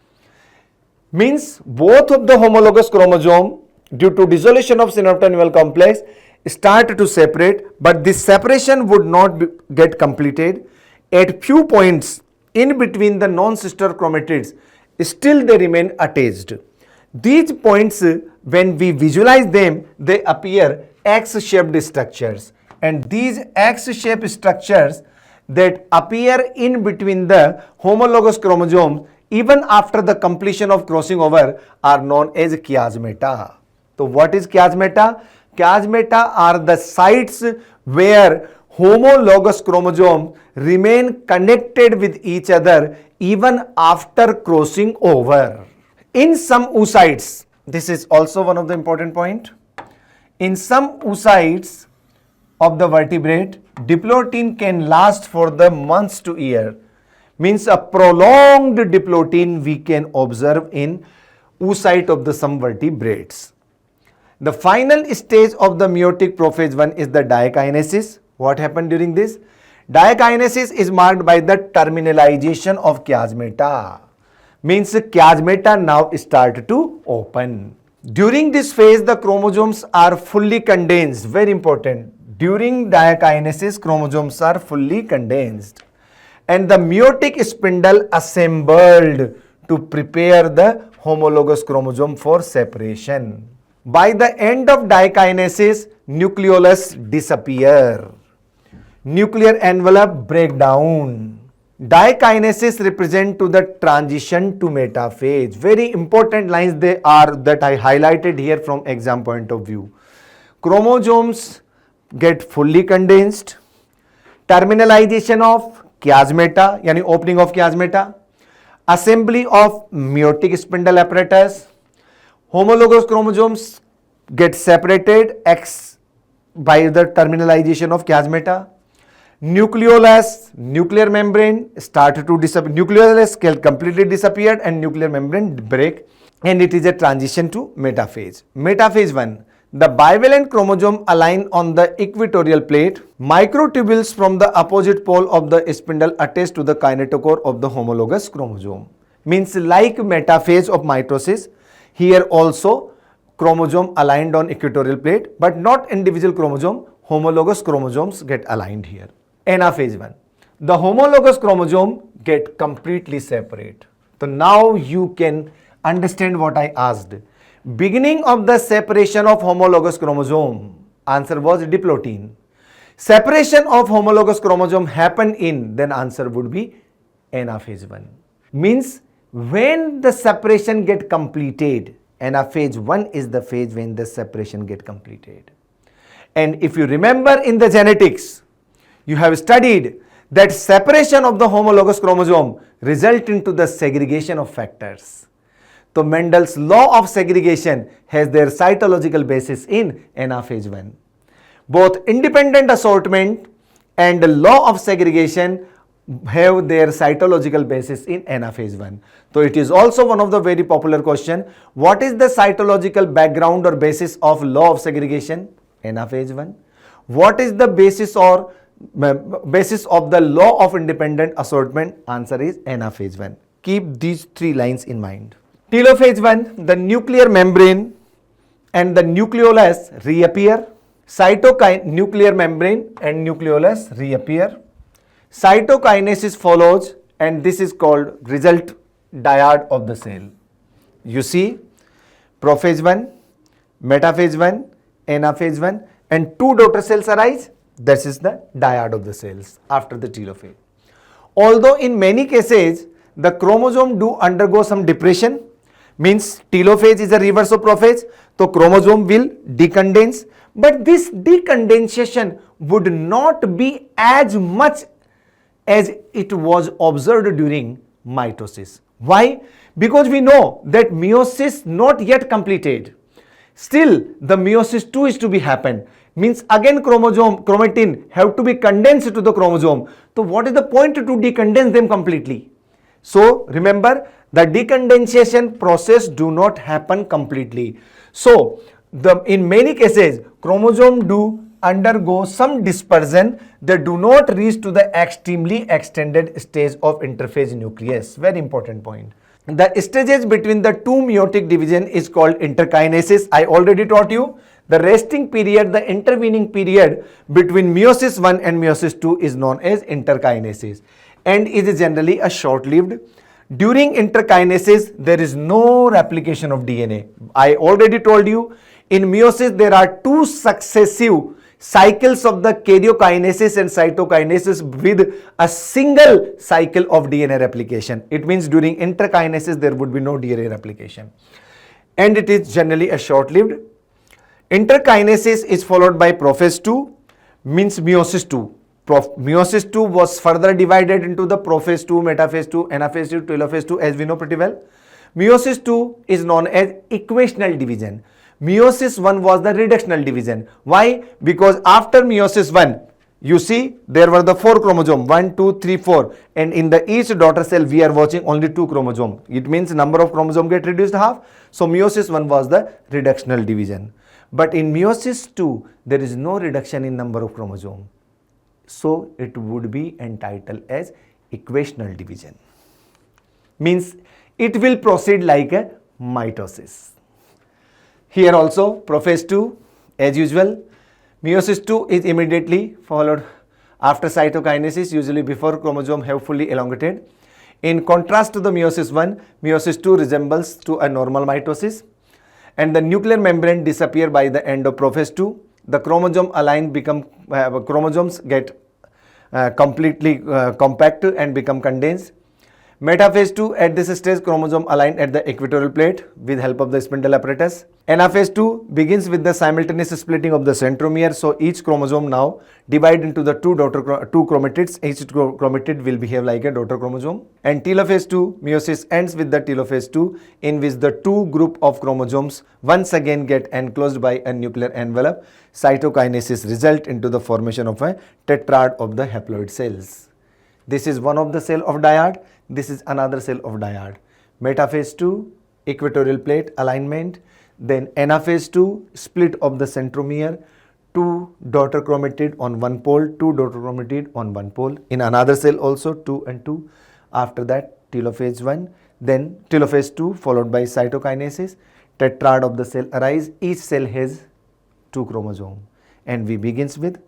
Means both of the homologous chromosome due to dissolution of synaptonymal complex start to separate, but this separation would not get completed. At few points in between the non-sister chromatids, still they remain attached. These points, when we visualize them, they appear X-shaped structures. And these X-shaped structures that appear in between the homologous chromosomes even after the completion of crossing over are known as chiasmata. So what is chiasmata? Chiasmata are the sites where homologous chromosomes remain connected with each other even after crossing over. In some oocytes, this is also one of the important points. In some oocytes of the vertebrate, diplotin can last for the months to year. Means a prolonged diplotin we can observe in oocyte of the some vertebrates. The final stage of the meiotic prophase 1 is the diakinesis. What happened during this? Diakinesis is marked by the terminalization of chiasmata. Means chiasmata now start to open. During this phase, the chromosomes are fully condensed. Very important. During diakinesis, chromosomes are fully condensed. And the meiotic spindle assembled to prepare the homologous chromosome for separation. By the end of diakinesis, nucleolus disappear. Nuclear envelope break down. Diakinesis represent to the transition to metaphase. Very important lines they are that I highlighted here from exam point of view. Chromosomes get fully condensed. Terminalization of chiasmata, yani opening of chiasmata. Assembly of meiotic spindle apparatus. Homologous chromosomes get separated by the terminalization of chiasmata. Nucleolus, nuclear membrane started to disappear. Nucleolus completely disappeared and nuclear membrane break, and it is a transition to metaphase. Metaphase 1. The bivalent chromosome align on the equatorial plate. Microtubules from the opposite pole of the spindle attach to the kinetochore of the homologous chromosome. Means like metaphase of mitosis, here also chromosome aligned on equatorial plate, but not individual chromosome. Homologous chromosomes get aligned here. Anaphase 1. The homologous chromosome get completely separate. So now you can understand what I asked. Beginning of the separation of homologous chromosome, answer was diplotin. Separation of homologous chromosome happened in, then answer would be anaphase 1. Means when the separation get completed, anaphase 1 is the phase when the separation get completed. And if you remember in the genetics, you have studied that separation of the homologous chromosome result into the segregation of factors. So Mendel's law of segregation has their cytological basis in anaphase 1. Both independent assortment and the law of segregation have their cytological basis in anaphase 1. So it is also one of the very popular question. What is the cytological background or basis of law of segregation? Anaphase 1. What is the basis of the law of independent assortment? Answer is anaphase 1. Keep these three lines in mind. Telophase 1, the nuclear membrane and the nucleolus reappear. Nuclear membrane and nucleolus reappear. Cytokinesis follows, and this is called result dyad of the cell. You see, prophase 1, metaphase 1, anaphase 1, and two daughter cells arise. This is the dyad of the cells after the telophase. Although in many cases the chromosome do undergo some depression, means telophase is a reverse of prophase, So chromosome will decondense, but this decondensation would not be as much as it was observed during mitosis. Why? Because we know that meiosis not yet completed. Still, the meiosis 2 is to be happen. Means again chromatin have to be condensed to the chromosome. So what is the point to decondense them completely? So remember, the decondensation process do not happen completely. So in many cases, chromosome do undergo some dispersion. They do not reach to the extremely extended stage of interphase nucleus. Very important point. The stages between the two meiotic division is called interkinases. I already taught you. The resting period, the intervening period between meiosis 1 and meiosis 2 is known as interkinases and is generally a short-lived. During interkinases, there is no replication of DNA. I already told you, in meiosis there are two successive cycles of the karyokinases and cytokinases with a single cycle of DNA replication. It means during interkinases there would be no DNA replication. And it is generally a short-lived. Interkinases is followed by prophase 2, means meiosis 2. Meiosis 2 was further divided into the prophase 2, metaphase 2, anaphase 2, telophase 2, as we know pretty well. Meiosis 2 is known as equational division. Meiosis 1 was the reductional division. Why? Because after meiosis 1, you see there were the 4 chromosomes, 1, 2, 3, 4, and in the each daughter cell we are watching only 2 chromosomes. It means number of chromosomes get reduced half. So meiosis 1 was the reductional division. But in meiosis 2, there is no reduction in number of chromosomes. So it would be entitled as equational division. Means it will proceed like a mitosis. Here also prophase 2 as usual. Meiosis 2 is immediately followed after cytokinesis, usually before chromosome have fully elongated. In contrast to the meiosis 1, meiosis 2 resembles to a normal mitosis and the nuclear membrane disappear by the end of prophase 2. The chromosome aligned chromosomes get completely compact and become condensed. Metaphase 2, at this stage chromosome aligned at the equatorial plate with help of the spindle apparatus. Anaphase 2 begins with the simultaneous splitting of the centromere. So each chromosome now divide into the two chromatids. Each chromatid will behave like a daughter chromosome. And telophase 2, meiosis ends with the telophase 2 in which the two group of chromosomes once again get enclosed by a nuclear envelope. Cytokinesis result into the formation of a tetrad of the haploid cells. This is one of the cell of dyad. This is another cell of dyad. Metaphase 2, equatorial plate alignment. Then anaphase 2, split of the centromere, 2 daughter chromatid on one pole, 2 daughter chromatid on one pole. In another cell also 2 and 2. After that telophase 1, then telophase 2 followed by cytokinesis. Tetrad of the cell arise. Each cell has 2 chromosomes and we begins with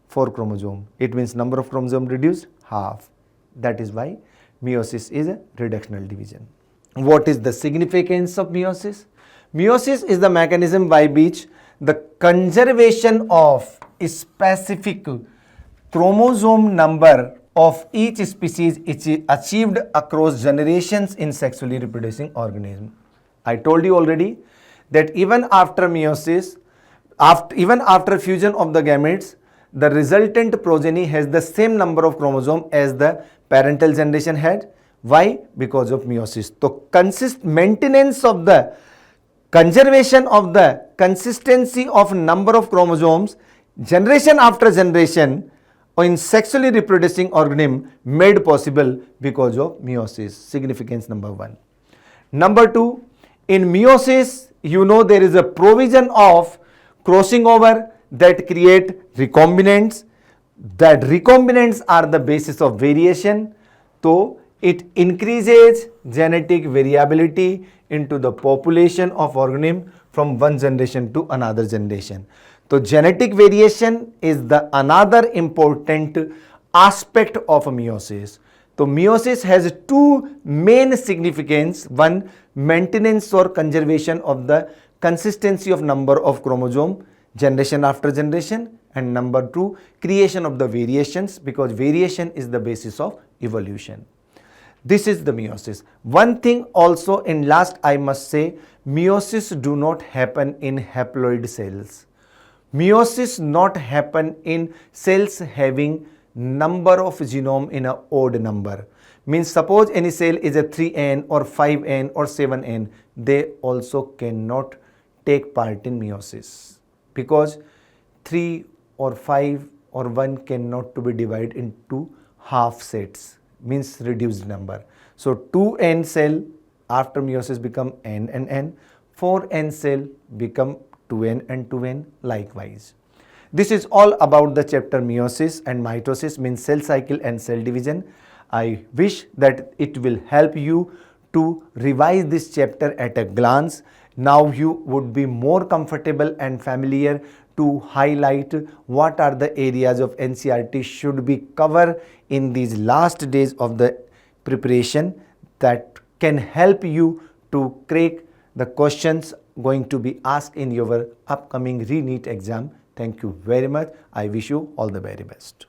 4 chromosomes. It means number of chromosomes reduced half. That is why meiosis is a reductional division. What is the significance of meiosis? Meiosis is the mechanism by which the conservation of specific chromosome number of each species is achieved across generations in sexually reproducing organism. I told you already that even after meiosis, even after fusion of the gametes, the resultant progeny has the same number of chromosomes as the parental generation had. Why? Because of meiosis. So maintenance of the conservation of the consistency of number of chromosomes generation after generation in sexually reproducing organism made possible because of meiosis. Significance number 1. Number 2, in meiosis, you know there is a provision of crossing over that create recombinants. That recombinants are the basis of variation. So it increases genetic variability into the population of organism from one generation to another generation. So genetic variation is the another important aspect of meiosis. So meiosis has 2 main significance. One, maintenance or conservation of the consistency of number of chromosome generation after generation, and number 2, creation of the variations, because variation is the basis of evolution. This is the meiosis. One thing also in last I must say, meiosis do not happen in haploid cells. Meiosis not happen in cells having number of genome in a odd number. Means suppose any cell is a 3n or 5n or 7n, they also cannot take part in meiosis, because 3 or 5 or 1 cannot to be divided into half sets, means reduced number. So 2n cell after meiosis become n and n, 4n cell become 2n and 2n likewise. This is all about the chapter meiosis and mitosis, means cell cycle and cell division. I wish that it will help you to revise this chapter at a glance. Now you would be more comfortable and familiar to highlight what are the areas of NCERT should be covered in these last days of the preparation, that can help you to crack the questions going to be asked in your upcoming RE-NEET exam. Thank you very much. I wish you all the very best.